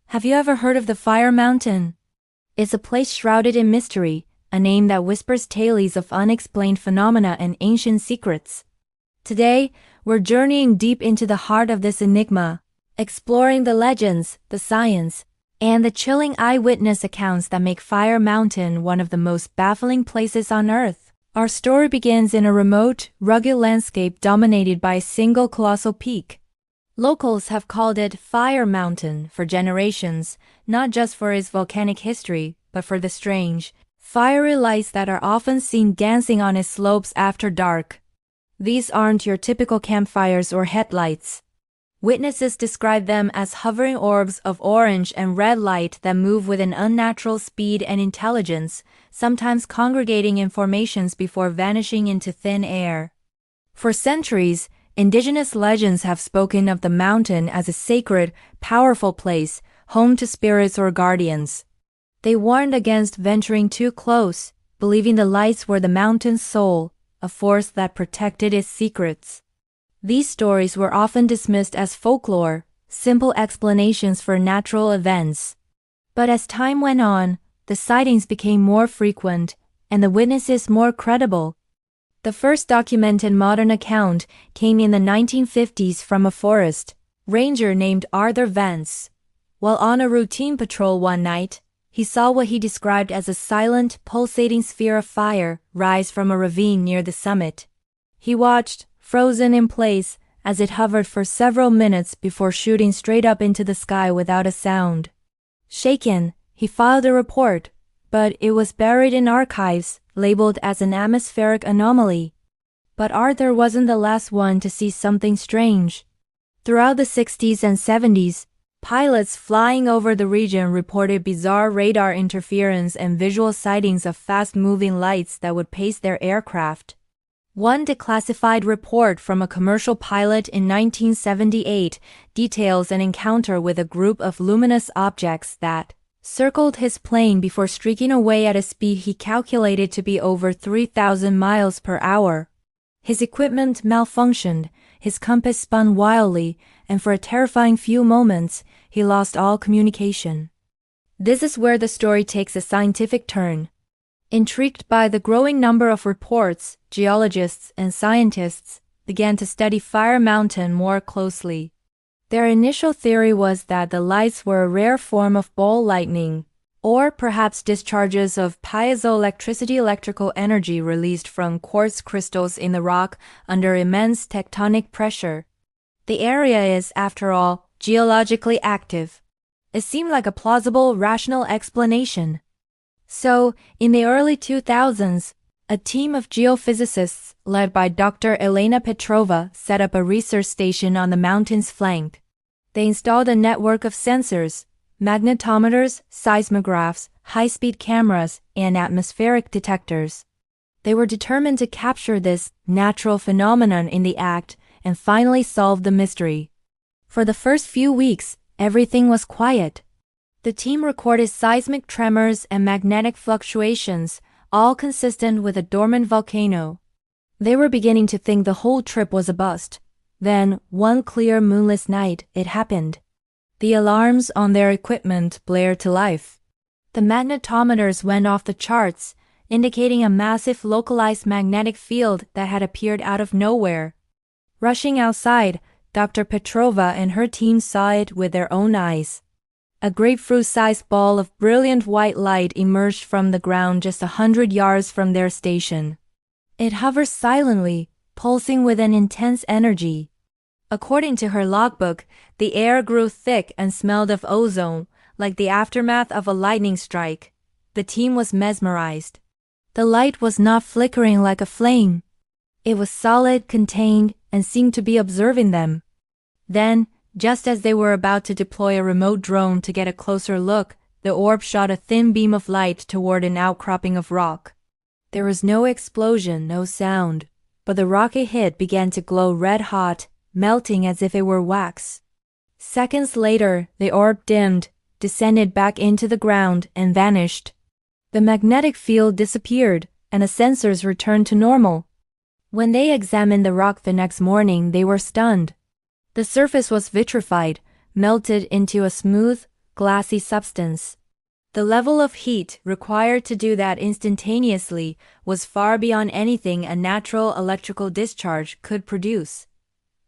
Have you ever heard of the Fire Mountain? It's a place shrouded in mystery, a name that whispers tales of unexplained phenomena and ancient secrets. Today, we're journeying deep into the heart of this enigma, exploring the legends, the science, and the chilling eyewitness accounts that make Fire Mountain one of the most baffling places on Earth. Our story begins in a remote, rugged landscape dominated by a single colossal peak. Locals have called it Fire Mountain for generations, not just for its volcanic history, but for the strange, fiery lights that are often seen dancing on its slopes after dark. These aren't your typical campfires or headlights. Witnesses describe them as hovering orbs of orange and red light that move with an unnatural speed and intelligence, sometimes congregating in formations before vanishing into thin air. For centuries, indigenous legends have spoken of the mountain as a sacred, powerful place, home to spirits or guardians. They warned against venturing too close, believing the lights were the mountain's soul, a force that protected its secrets. These stories were often dismissed as folklore, simple explanations for natural events. But as time went on, the sightings became more frequent, and the witnesses more credible. The first documented modern account came in the 1950s from a forest ranger named Arthur Vance. While on a routine patrol one night, he saw what he described as a silent, pulsating sphere of fire rise from a ravine near the summit. He watched, frozen in place, as it hovered for several minutes before shooting straight up into the sky without a sound. Shaken, he filed a report, but it was buried in archives, labeled as an atmospheric anomaly. But Arthur wasn't the last one to see something strange. Throughout the 60s and 70s, pilots flying over the region reported bizarre radar interference and visual sightings of fast-moving lights that would pace their aircraft. One declassified report from a commercial pilot in 1978 details an encounter with a group of luminous objects that circled his plane before streaking away at a speed he calculated to be over 3,000 miles per hour. His equipment malfunctioned, his compass spun wildly, and for a terrifying few moments, he lost all communication. This is where the story takes a scientific turn. Intrigued by the growing number of reports, geologists and scientists began to study Fire Mountain more closely. Their initial theory was that the lights were a rare form of ball lightning, or perhaps discharges of piezoelectricity electrical energy released from quartz crystals in the rock under immense tectonic pressure. The area is, after all, geologically active. It seemed like a plausible, rational explanation. So, in the early 2000s, a team of geophysicists, led by Dr. Elena Petrova, set up a research station on the mountain's flank. They installed a network of sensors, magnetometers, seismographs, high-speed cameras, and atmospheric detectors. They were determined to capture this natural phenomenon in the act and finally solve the mystery. For the first few weeks, everything was quiet. The team recorded seismic tremors and magnetic fluctuations, all consistent with a dormant volcano. They were beginning to think the whole trip was a bust. Then, one clear moonless night, it happened. The alarms on their equipment blared to life. The magnetometers went off the charts, indicating a massive localized magnetic field that had appeared out of nowhere. Rushing outside, Dr. Petrova and her team saw it with their own eyes. A grapefruit-sized ball of brilliant white light emerged from the ground just 100 yards from their station. It hovered silently, pulsing with an intense energy. According to her logbook, the air grew thick and smelled of ozone, like the aftermath of a lightning strike. The team was mesmerized. The light was not flickering like a flame. It was solid, contained, and seemed to be observing them. Then, just as they were about to deploy a remote drone to get a closer look, the orb shot a thin beam of light toward an outcropping of rock. There was no explosion, no sound, but the rock it hit began to glow red-hot, melting as if it were wax. Seconds later, the orb dimmed, descended back into the ground, and vanished. The magnetic field disappeared, and the sensors returned to normal. When they examined the rock the next morning, they were stunned. The surface was vitrified, melted into a smooth, glassy substance. The level of heat required to do that instantaneously was far beyond anything a natural electrical discharge could produce.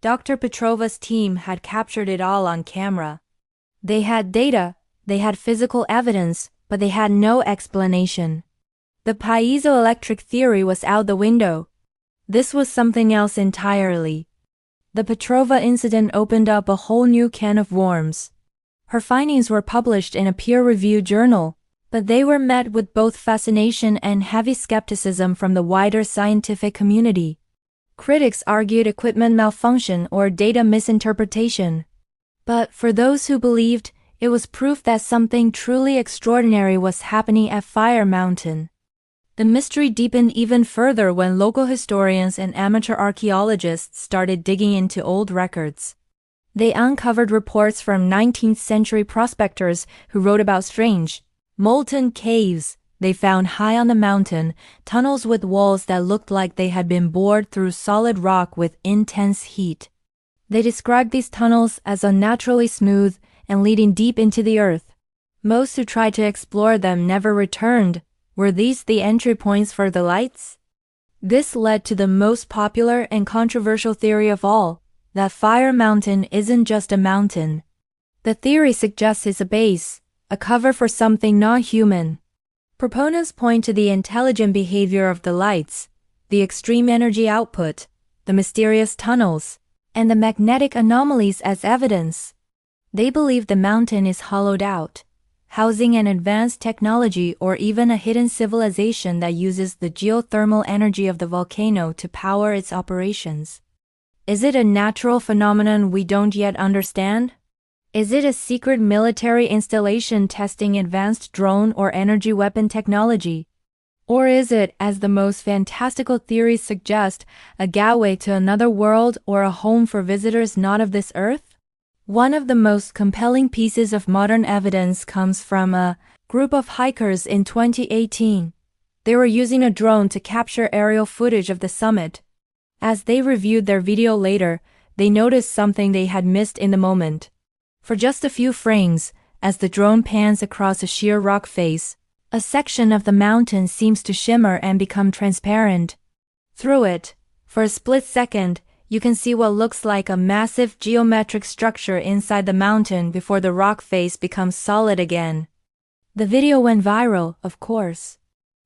Dr. Petrova's team had captured it all on camera. They had data, they had physical evidence, but they had no explanation. The piezoelectric theory was out the window. This was something else entirely. The Petrova incident opened up a whole new can of worms. Her findings were published in a peer-reviewed journal, but they were met with both fascination and heavy skepticism from the wider scientific community. Critics argued equipment malfunction or data misinterpretation. But for those who believed, it was proof that something truly extraordinary was happening at Fire Mountain. The mystery deepened even further when local historians and amateur archaeologists started digging into old records. They uncovered reports from 19th century prospectors who wrote about strange, molten caves they found high on the mountain, tunnels with walls that looked like they had been bored through solid rock with intense heat. They described these tunnels as unnaturally smooth and leading deep into the earth. Most who tried to explore them never returned. Were these the entry points for the lights? This led to the most popular and controversial theory of all, that Fire Mountain isn't just a mountain. The theory suggests it's a base, a cover for something non-human. Proponents point to the intelligent behavior of the lights, the extreme energy output, the mysterious tunnels, and the magnetic anomalies as evidence. They believe the mountain is hollowed out, housing an advanced technology or even a hidden civilization that uses the geothermal energy of the volcano to power its operations. Is it a natural phenomenon we don't yet understand? Is it a secret military installation testing advanced drone or energy weapon technology? Or is it, as the most fantastical theories suggest, a gateway to another world or a home for visitors not of this earth? One of the most compelling pieces of modern evidence comes from a group of hikers in 2018. They were using a drone to capture aerial footage of the summit. As they reviewed their video later, they noticed something they had missed in the moment. For just a few frames, as the drone pans across a sheer rock face, a section of the mountain seems to shimmer and become transparent. Through it, for a split second, you can see what looks like a massive geometric structure inside the mountain before the rock face becomes solid again. The video went viral, of course.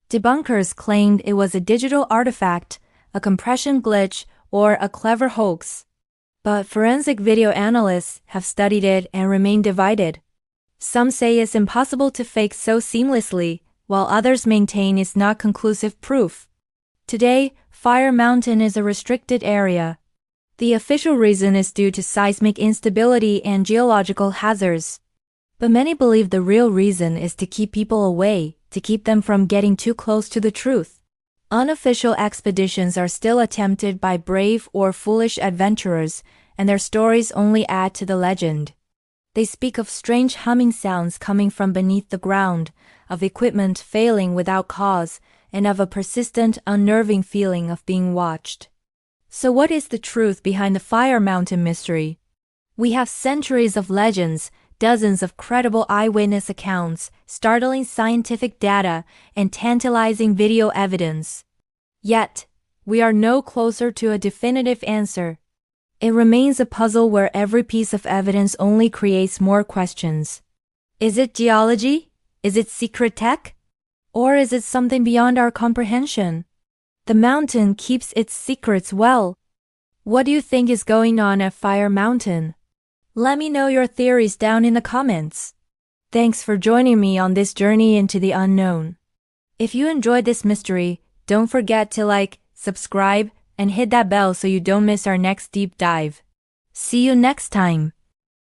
Debunkers claimed it was a digital artifact, a compression glitch, or a clever hoax. But forensic video analysts have studied it and remain divided. Some say it's impossible to fake so seamlessly, while others maintain it's not conclusive proof. Today, Fire Mountain is a restricted area. The official reason is due to seismic instability and geological hazards. But many believe the real reason is to keep people away, to keep them from getting too close to the truth. Unofficial expeditions are still attempted by brave or foolish adventurers, and their stories only add to the legend. They speak of strange humming sounds coming from beneath the ground, of equipment failing without cause, and of a persistent, unnerving feeling of being watched. So what is the truth behind the Fire Mountain mystery? We have centuries of legends, dozens of credible eyewitness accounts, startling scientific data, and tantalizing video evidence. Yet, we are no closer to a definitive answer. It remains a puzzle where every piece of evidence only creates more questions. Is it geology? Is it secret tech? Or is it something beyond our comprehension? The mountain keeps its secrets well. What do you think is going on at Fire Mountain? Let me know your theories down in the comments. Thanks for joining me on this journey into the unknown. If you enjoyed this mystery, don't forget to like, subscribe, and hit that bell so you don't miss our next deep dive. See you next time.